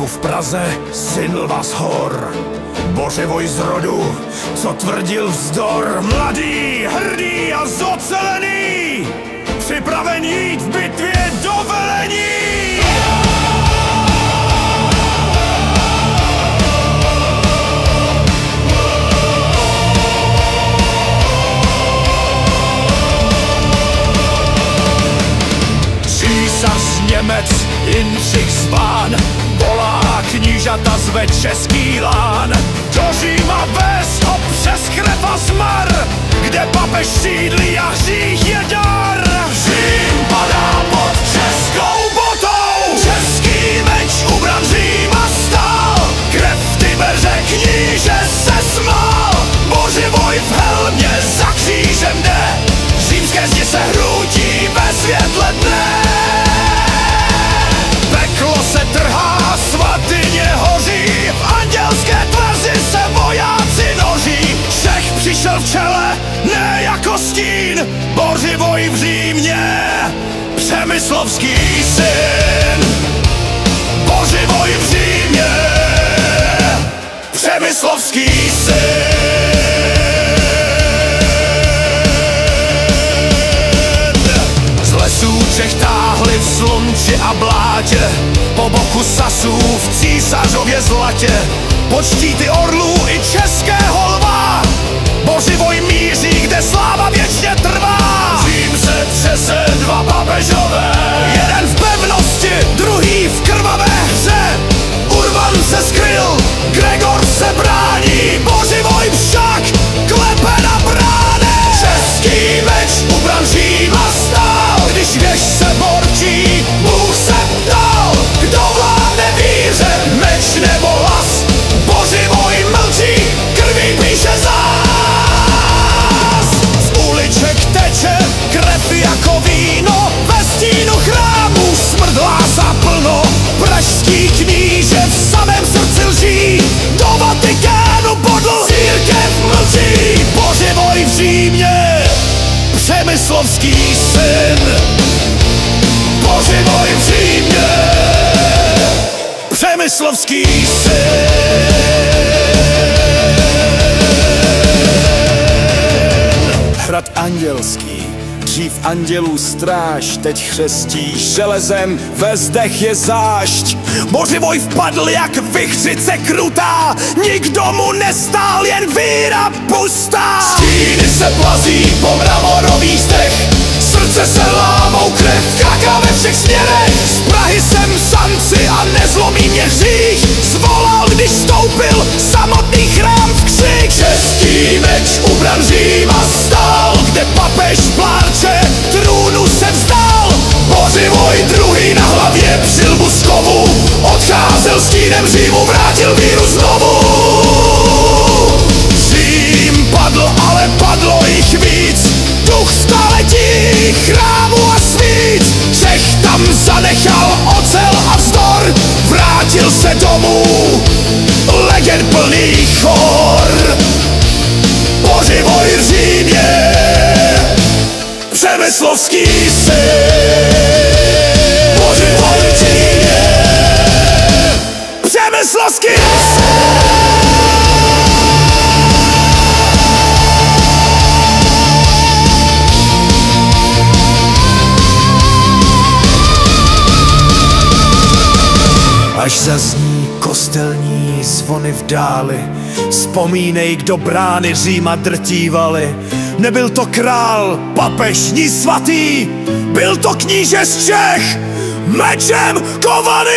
v Praze, syn lva z hor, bořivoj z rodu, co tvrdil vzdor. Mladý, hrdý a zocelený, připraven jít v bitvě do velení. Císař Němec, Jindřich zván, volá knížata zve český lán. Do Říma vez ho přes krev a smar, kde papež sídlí a hřích je dar. Řím padá pod českou botou, český meč ubran Říma stál. Krev v Tibeře kníže se smál, bořivoj v helmě za křížem jde. Římské zdi se hrůtí ve světle dne. Peklo se trhá, svatyně hoří, v andělské tvrzi se vojáci noří. Čech přišel v čele, ne jako stín, bořivoj v Římě, přemyslovský syn. Bořivoj v Římě, přemyslovský syn. Z lesů Čech táhli v slunci a blátě, po boku Sasů v císařově zlatě. Pod štíty orlů i českého lva, bořivoj míří, kde sláva věčně trvá. Řím se třese, dva papežové, jeden v pevnosti, druhý v krvavé hře. Urban se skryl, Gregor se brání, bořivoj však klepe na brány. Český meč ubran Říma stál, když věž se borčí, Bůh se ptal, kdo vládne víře, meč nebo las. Bořivoj mlčí, krví píše zás. Z uliček teče krev jako víno, ve stínu chrámů smrt hlásá plno. Pražský kníže v samém srdci lží, do Vatikánu bodl, církev mlčí. Bořivoj v Římě, přemyslovský syn. Bořivoj v Římě, přemyslovský syn. Hrad andělský, dřív andělů stráž, teď chřestí železem, ve zdech je zášť. Bořivoj vpadl jak vichřice krutá, nikdo mu nestál, jen víra pustá. Stíny se plazí po mramorových zdech, srdce se lámou, krev kaká ve všech směrech. Z Prahy jsem šanci a nezlomí mě hřích, zvolal, když stoupil samotný chrám v křik. Český meč ubran Říma stál, kde papež pláče, trůnu se vzdal. Bořivoj druhý na hlavě přilbu z kovu, odcházel stínem Římu, vrátil víru znovu. Řím padl, ale padlo jich víc, duch staletí, chrámu a svíc. Čech tam zanechal ocel a vzdor, vrátil se domů, legend plný chor. Bořivoj v Římě, přemyslovský syn. Bořivoj v Římě, přemyslovský syn. Až zazní kostelní zvony v dáli, vzpomínej, kdo brány Říma drtívali. Nebyl to král, papež, ni svatý, byl to kníže z Čech, mečem kovaný.